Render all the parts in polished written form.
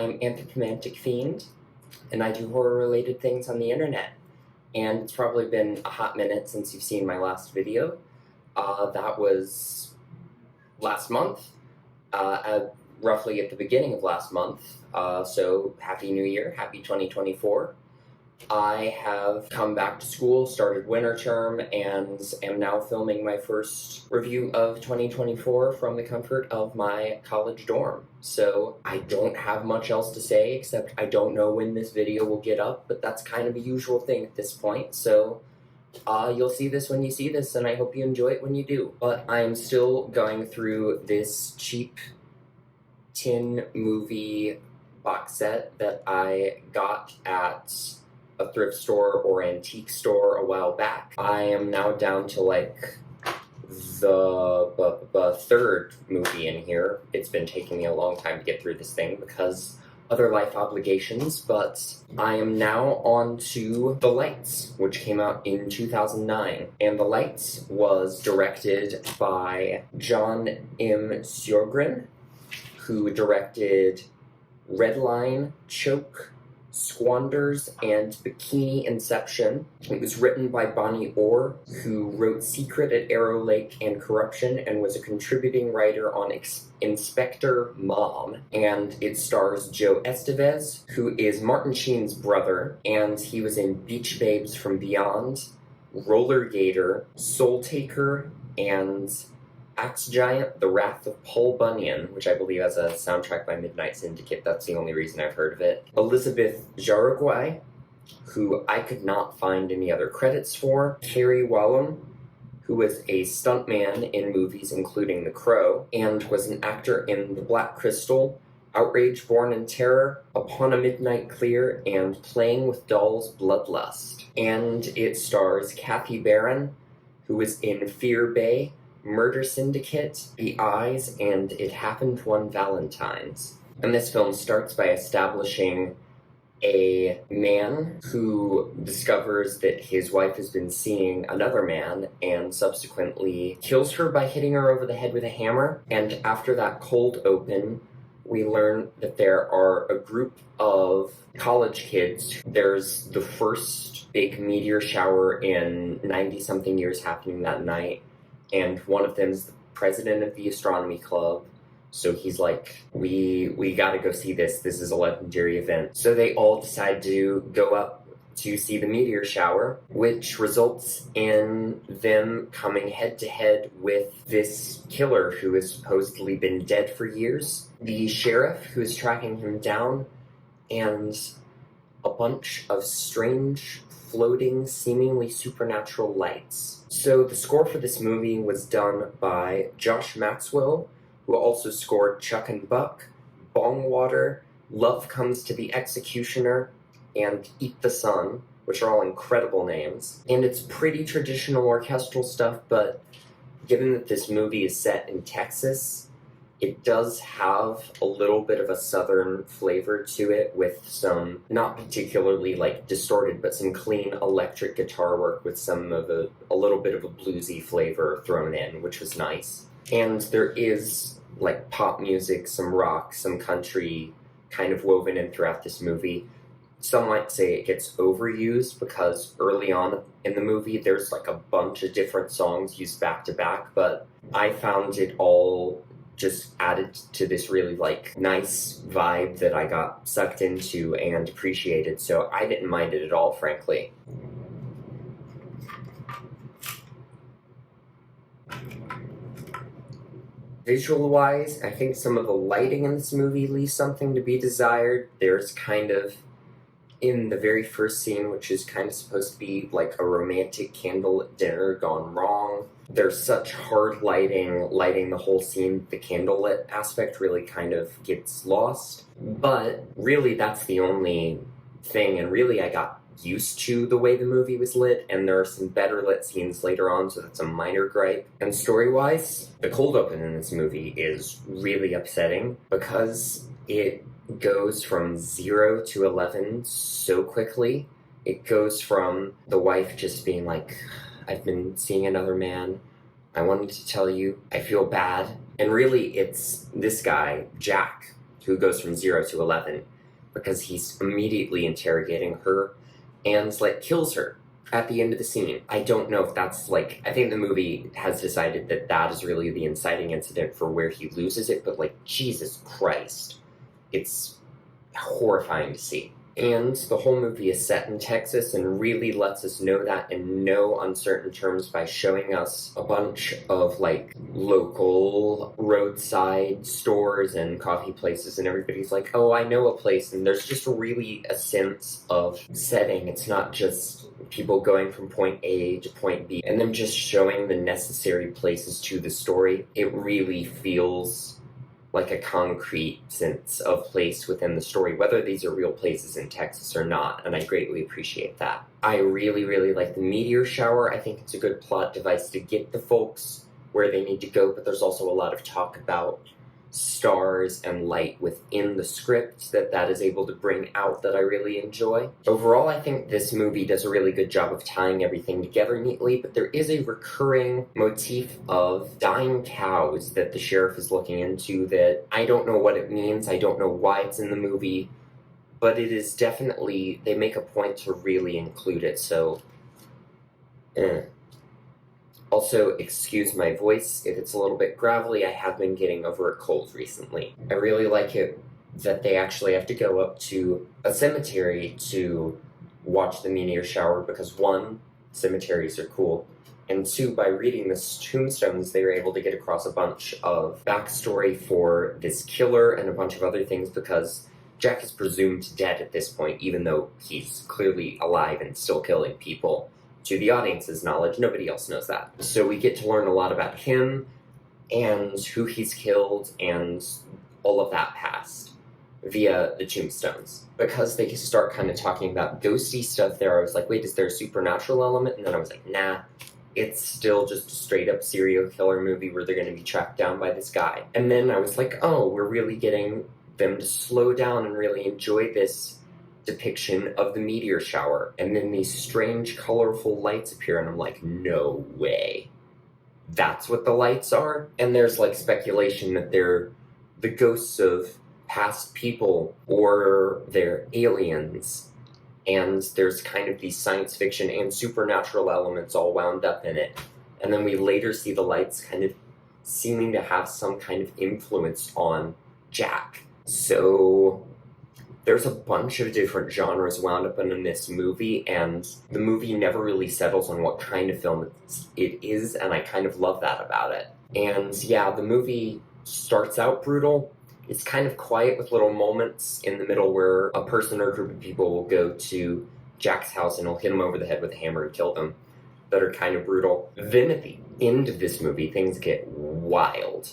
I'm Anthropomantic Fiend, and I do horror-related things on the internet. And it's probably been a hot minute since you've seen my last video. That was last month, roughly at the beginning of last month. So Happy New Year, Happy 2024. I have come back to school, started winter term, and am now filming my first review of 2024 from the comfort of my college dorm. So I don't have much else to say, except I don't know when this video will get up, but that's kind of a usual thing at this point, so you'll see this when you see this, and I hope you enjoy it when you do. But I am still going through this cheap tin movie box set that I got at a thrift store or antique store a while back. I am now down to like the third movie in here. It's been taking me a long time to get through this thing because other life obligations, but I am now on to The Lights, which came out in 2009. And The Lights was directed by John M. Sjögren, who directed Redline, Choke, Squanders, and Bikini Inception. It was written by Bonnie Orr, who wrote Secret at Arrow Lake and Corruption, and was a contributing writer on Inspector Mom. And it stars Joe Estevez, who is Martin Sheen's brother, and he was in Beach Babes from Beyond, Roller Gator, Soul Taker, and Axe Giant, The Wrath of Paul Bunyan, which I believe has a soundtrack by Midnight Syndicate. That's the only reason I've heard of it. Elizabeth Jauregui, who I could not find any other credits for. Carey Wallum, who was a stuntman in movies including The Crow, and was an actor in The Black Crystal, Outrage Born in Terror, Upon a Midnight Clear, and Playing with Dolls Bloodlust. And it stars Kathy Barron, who was in Fear Bay, Murder Syndicate, The Eyes, and It Happened One Valentine's. And this film starts by establishing a man who discovers that his wife has been seeing another man and subsequently kills her by hitting her over the head with a hammer. And after that cold open, we learn that there are a group of college kids. There's the first big meteor shower in 90-something years happening that night. And one of them is the president of the astronomy club. So he's like, we gotta go see this. This is a legendary event. So they all decide to go up to see the meteor shower, which results in them coming head to head with this killer who has supposedly been dead for years, the sheriff who is tracking him down, and a bunch of strange, floating, seemingly supernatural lights. So the score for this movie was done by Josh Maxwell, who also scored Chuck and Buck, Bongwater, Love Comes to the Executioner, and Eat the Sun, which are all incredible names. And it's pretty traditional orchestral stuff, but given that this movie is set in Texas, it does have a little bit of a southern flavor to it, with some, not particularly like distorted, but some clean electric guitar work with some of a little bit of a bluesy flavor thrown in, which was nice. And there is like pop music, some rock, some country kind of woven in throughout this movie. Some might say it gets overused because early on in the movie there's like a bunch of different songs used back to back, but I found it all just added to this really like nice vibe that I got sucked into and appreciated, so I didn't mind it at all, frankly. Visual-wise, I think some of the lighting in this movie leaves something to be desired. There's kind of, in the very first scene, which is kind of supposed to be like a romantic candlelit dinner gone wrong, there's such hard lighting the whole scene, the candlelit aspect really kind of gets lost. But really that's the only thing, and really I got used to the way the movie was lit, and there are some better lit scenes later on, so that's a minor gripe. And story-wise, the cold open in this movie is really upsetting because it goes from 0 to 11 so quickly. It goes from the wife just being like, I've been seeing another man, I wanted to tell you, I feel bad. And really it's this guy, Jack, who goes from 0 to 11. because he's immediately interrogating her and, like, kills her at the end of the scene. I don't know if that's, like, I think the movie has decided that that is really the inciting incident for where he loses it, but, like, Jesus Christ. It's horrifying to see. And the whole movie is set in Texas and really lets us know that in no uncertain terms by showing us a bunch of, like, local roadside stores and coffee places, and everybody's like, oh, I know a place, and there's just really a sense of setting. It's not just people going from point A to point B and them just showing the necessary places to the story. It really feels like a concrete sense of place within the story, whether these are real places in Texas or not, and I greatly appreciate that. I really, really like the meteor shower. I think it's a good plot device to get the folks where they need to go, but there's also a lot of talk about stars and light within the script that is able to bring out that I really enjoy. Overall, I think this movie does a really good job of tying everything together neatly, but there is a recurring motif of dying cows that the sheriff is looking into that I don't know what it means, I don't know why it's in the movie, but it is definitely, they make a point to really include it, so Also, excuse my voice if it's a little bit gravelly. I have been getting over a cold recently. I really like it that they actually have to go up to a cemetery to watch the meteor shower because, one, cemeteries are cool, and two, by reading the tombstones, they were able to get across a bunch of backstory for this killer and a bunch of other things because Jack is presumed dead at this point, even though he's clearly alive and still killing people. To the audience's knowledge, nobody else knows that. So we get to learn a lot about him and who he's killed and all of that past via the tombstones. Because they start kind of talking about ghosty stuff there, I was like, wait, is there a supernatural element? And then I was like, nah, it's still just a straight up serial killer movie where they're going to be tracked down by this guy. And then I was like, oh, we're really getting them to slow down and really enjoy this depiction of the meteor shower, and then these strange colorful lights appear, and I'm like, no way, that's what the lights are? And there's like speculation that they're the ghosts of past people or they're aliens, and there's kind of these science fiction and supernatural elements all wound up in it. And then we later see the lights kind of seeming to have some kind of influence on Jack. So there's a bunch of different genres wound up in this movie, and the movie never really settles on what kind of film it is, and I kind of love that about it. And yeah, the movie starts out brutal. It's kind of quiet with little moments in the middle where a person or a group of people will go to Jack's house and he'll hit him over the head with a hammer and kill them, that are kind of brutal. Then at the end of this movie, things get wild.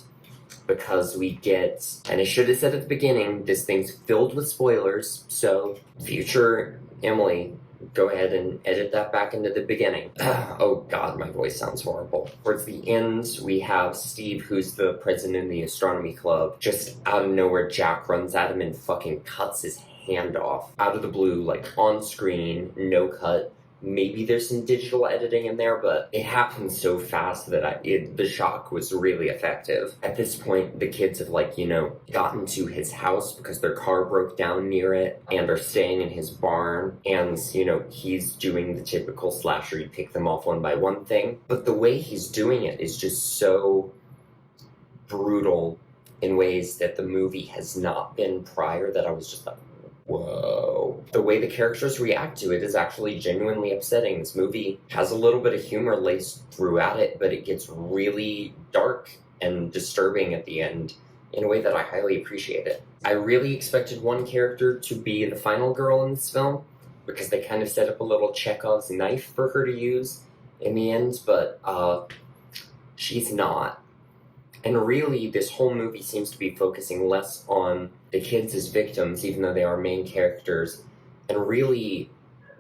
Because we get, and I should have said at the beginning, this thing's filled with spoilers, so future Emily, go ahead and edit that back into the beginning. Oh god, my voice sounds horrible. Towards the end, we have Steve, who's the president of the astronomy club. Just out of nowhere, Jack runs at him and fucking cuts his hand off. Out of the blue, like on screen, no cut. Maybe there's some digital editing in there, but it happened so fast that the shock was really effective. At this point, the kids have, like, gotten to his house because their car broke down near it and are staying in his barn. And, he's doing the typical slasher, you pick them off one by one thing. But the way he's doing it is just so brutal in ways that the movie has not been prior that I was just like, whoa. The way the characters react to it is actually genuinely upsetting. This movie has a little bit of humor laced throughout it, but it gets really dark and disturbing at the end in a way that I highly appreciate it. I really expected one character to be the final girl in this film, because they kind of set up a little Chekhov's knife for her to use in the end, but she's not. And really, this whole movie seems to be focusing less on the kids as victims, even though they are main characters, and really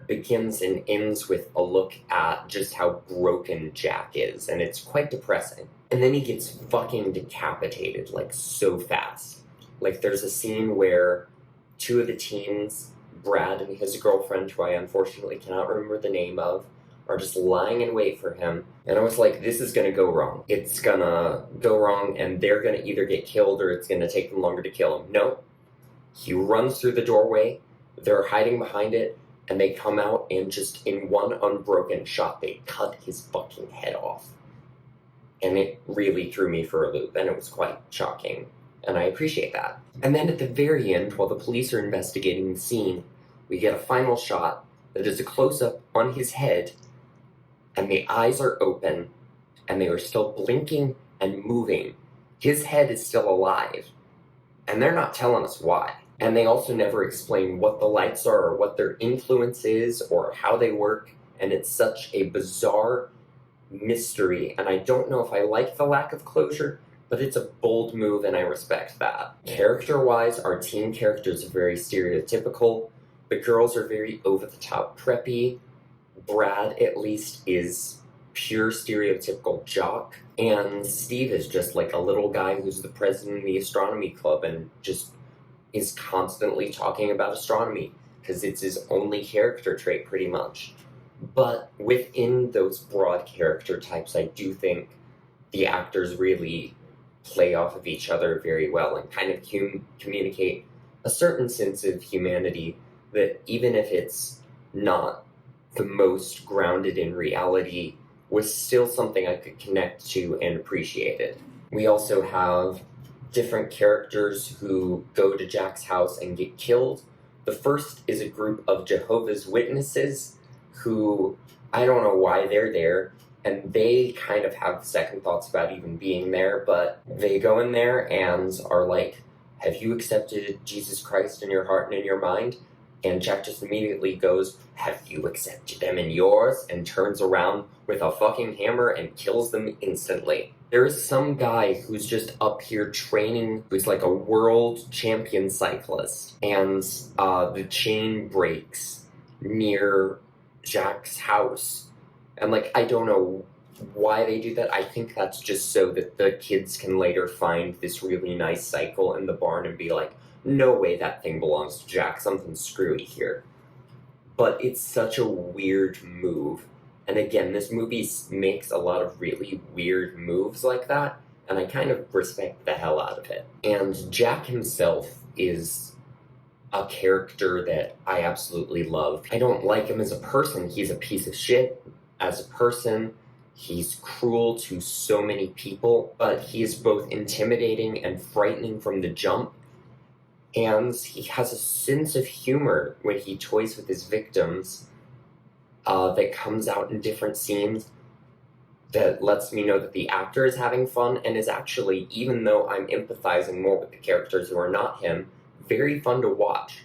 begins and ends with a look at just how broken Jack is, and it's quite depressing. And then he gets fucking decapitated, like, so fast. Like, there's a scene where two of the teens, Brad and his girlfriend, who I unfortunately cannot remember the name of, are just lying in wait for him. And I was like, this is gonna go wrong. It's gonna go wrong, and they're gonna either get killed or it's gonna take them longer to kill him. No. He runs through the doorway, they're hiding behind it, and they come out and just in one unbroken shot, they cut his fucking head off. And it really threw me for a loop, and it was quite shocking. And I appreciate that. And then at the very end, while the police are investigating the scene, we get a final shot that is a close-up on his head, and the eyes are open, and they are still blinking and moving. His head is still alive, and they're not telling us why. And they also never explain what the lights are or what their influence is or how they work, and it's such a bizarre mystery, and I don't know if I like the lack of closure, but it's a bold move and I respect that. Character-wise, our teen characters are very stereotypical. The girls are very over-the-top preppy. Brad, at least, is pure stereotypical jock. And Steve is just like a little guy who's the president of the astronomy club and just is constantly talking about astronomy because it's his only character trait pretty much. But within those broad character types, I do think the actors really play off of each other very well and kind of communicate a certain sense of humanity that even if it's not the most grounded in reality, was still something I could connect to and appreciated. We also have different characters who go to Jack's house and get killed. The first is a group of Jehovah's Witnesses who, I don't know why they're there, and they kind of have second thoughts about even being there, but they go in there and are like, have you accepted Jesus Christ in your heart and in your mind? And Jack just immediately goes, have you accepted them in yours? And turns around with a fucking hammer and kills them instantly. There is some guy who's just up here training, who's like a world champion cyclist, and the chain breaks near Jack's house. And like, I don't know why they do that. I think that's just so that the kids can later find this really nice cycle in the barn and be like, no way that thing belongs to Jack, something's screwy here. But it's such a weird move. And again, this movie makes a lot of really weird moves like that, and I kind of respect the hell out of it. And Jack himself is a character that I absolutely love. I don't like him as a person. He's a piece of shit as a person. He's cruel to so many people, but he is both intimidating and frightening from the jump. And he has a sense of humor when he toys with his victims that comes out in different scenes that lets me know that the actor is having fun and is actually, even though I'm empathizing more with the characters who are not him, very fun to watch.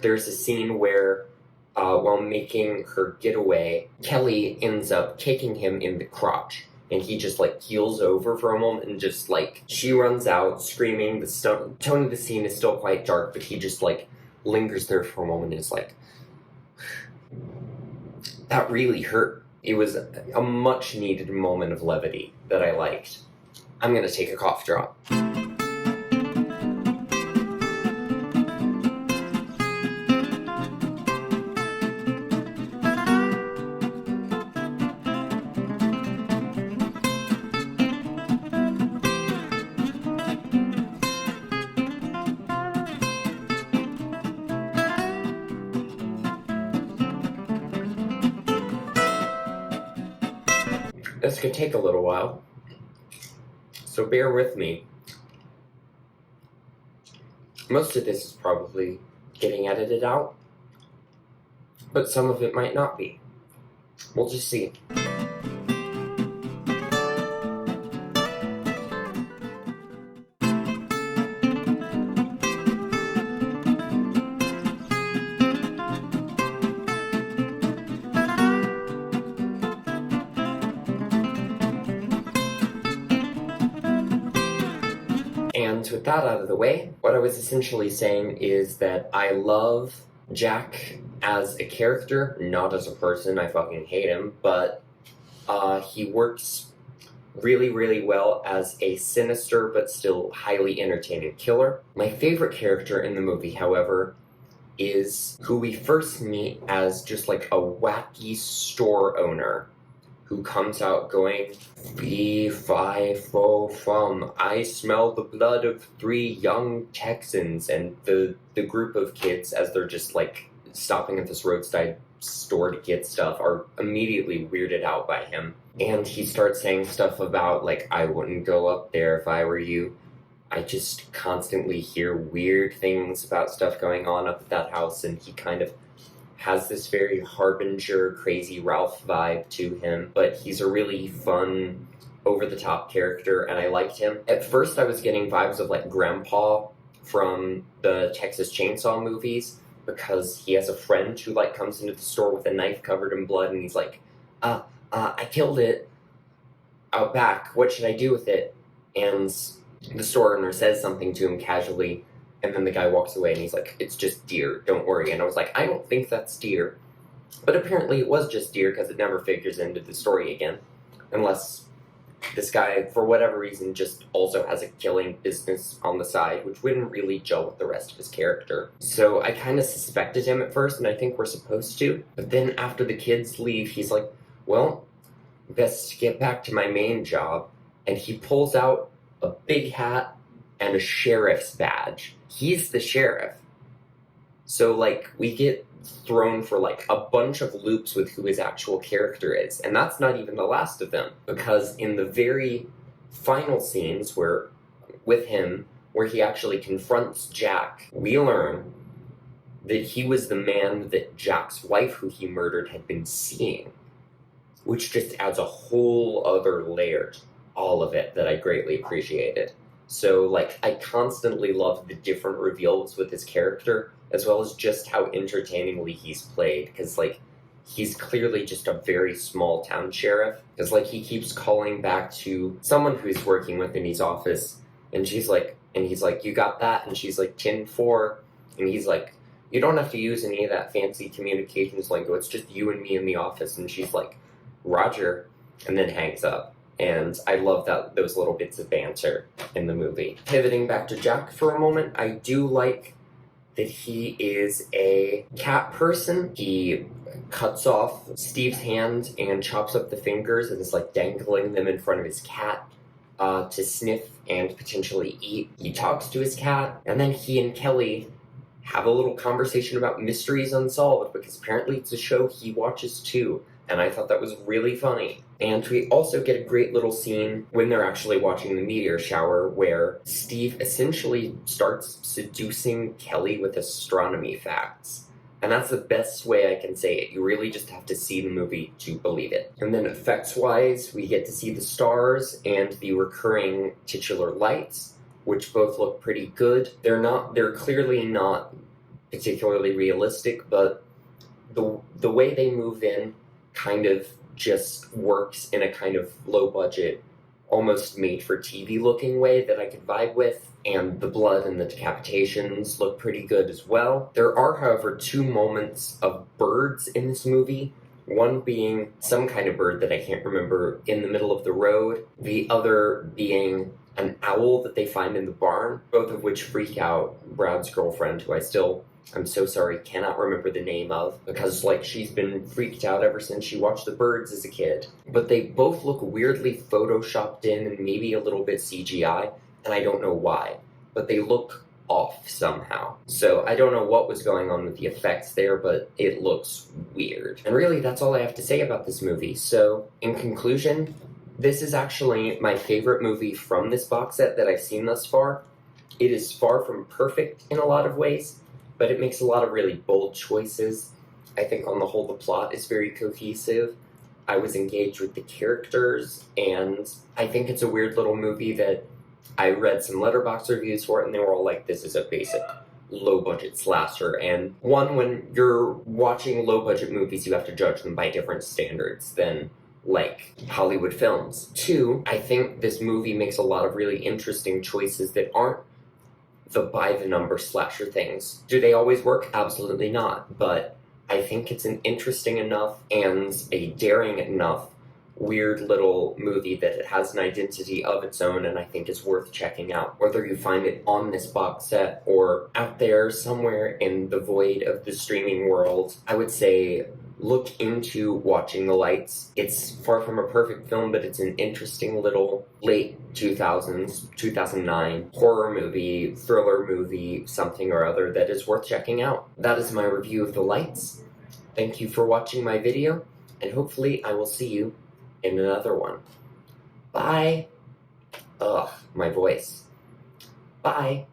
There's a scene where, while making her getaway, Kelly ends up kicking him in the crotch. And he just, like, keels over for a moment and just, like, she runs out screaming. The tone of the scene is still quite dark, but he just, like, lingers there for a moment and is like, that really hurt. It was a much-needed moment of levity that I liked. I'm gonna take a cough drop. This could take a little while, so bear with me. Most of this is probably getting edited out, but some of it might not be. We'll just see. And with that out of the way, what I was essentially saying is that I love Jack as a character, not as a person. I fucking hate him, but he works really, really well as a sinister but still highly entertaining killer. My favorite character in the movie, however, is who we first meet as just like a wacky store owner who comes out going, "Fee, fi, fo, fum, I smell the blood of 3 young Texans," and the group of kids, as they're just like stopping at this roadside store to get stuff, are immediately weirded out by him. And he starts saying stuff about, like, "I wouldn't go up there if I were you." I just constantly hear weird things about stuff going on up at that house, and he kind of has this very Harbinger, Crazy Ralph vibe to him, but he's a really fun, over-the-top character, and I liked him. At first, I was getting vibes of, like, Grandpa from the Texas Chainsaw movies, because he has a friend who, like, comes into the store with a knife covered in blood, and he's like, I killed it out back. What should I do with it?" And the store owner says something to him casually, and then the guy walks away and he's like, "It's just deer, don't worry." And I was like, I don't think that's deer. But apparently it was just deer, because it never figures into the story again. Unless this guy, for whatever reason, just also has a killing business on the side, which wouldn't really gel with the rest of his character. So I kind of suspected him at first, and I think we're supposed to. But then after the kids leave, he's like, "Well, best get back to my main job." And he pulls out a big hat and a sheriff's badge. He's the sheriff. So, like, we get thrown for, like, a bunch of loops with who his actual character is. And that's not even the last of them. Because in the very final scenes with him, where he actually confronts Jack, we learn that he was the man that Jack's wife, who he murdered, had been seeing. Which just adds a whole other layer to all of it that I greatly appreciated. So, like, I constantly love the different reveals with his character, as well as just how entertainingly he's played, because, like, he's clearly just a very small town sheriff, because, like, he keeps calling back to someone who's working with in his office, and he's like, "You got that?" And she's like, "10 4, and he's like, "You don't have to use any of that fancy communications lingo, it's just you and me in the office," and she's like, "Roger," and then hangs up. And I love those little bits of banter in the movie. Pivoting back to Jack for a moment, I do like that he is a cat person. He cuts off Steve's hand and chops up the fingers and is, like, dangling them in front of his cat to sniff and potentially eat. He talks to his cat, and then he and Kelly have a little conversation about Mysteries Unsolved, because apparently it's a show he watches too. And I thought that was really funny. And we also get a great little scene when they're actually watching the meteor shower, where Steve essentially starts seducing Kelly with astronomy facts. And that's the best way I can say it. You really just have to see the movie to believe it. And then effects-wise, we get to see the stars and the recurring titular lights, which both look pretty good. They're clearly not particularly realistic, but the way they move in kind of just works in a kind of low-budget, almost made-for-TV looking way that I could vibe with, and the blood and the decapitations look pretty good as well. There are, however, 2 moments of birds in this movie, one being some kind of bird that I can't remember in the middle of the road, the other being an owl that they find in the barn, both of which freak out Brad's girlfriend, who I'm so sorry, cannot remember the name of, because, like, she's been freaked out ever since she watched the birds as a kid. But they both look weirdly photoshopped in and maybe a little bit CGI, and I don't know why. But they look off somehow. So I don't know what was going on with the effects there, but it looks weird. And really, that's all I have to say about this movie. So, in conclusion, this is actually my favorite movie from this box set that I've seen thus far. It is far from perfect in a lot of ways, but it makes a lot of really bold choices. I think on the whole the plot is very cohesive. I was engaged with the characters, and I think it's a weird little movie that I read some Letterboxd reviews for it, and they were all like, this is a basic low-budget slasher. And one, when you're watching low-budget movies, you have to judge them by different standards than, like, Hollywood films. 2, I think this movie makes a lot of really interesting choices that aren't the by-the-number slasher things. Do they always work? Absolutely not. But I think it's an interesting enough and a daring enough weird little movie that it has an identity of its own, and I think is worth checking out. Whether you find it on this box set or out there somewhere in the void of the streaming world, I would say look into watching The Lights. It's far from a perfect film, but it's an interesting little late 2000s, 2009 horror movie, thriller movie, something or other that is worth checking out. That is my review of The Lights. Thank you for watching my video, and hopefully I will see you in another one. Bye! Ugh, my voice. Bye!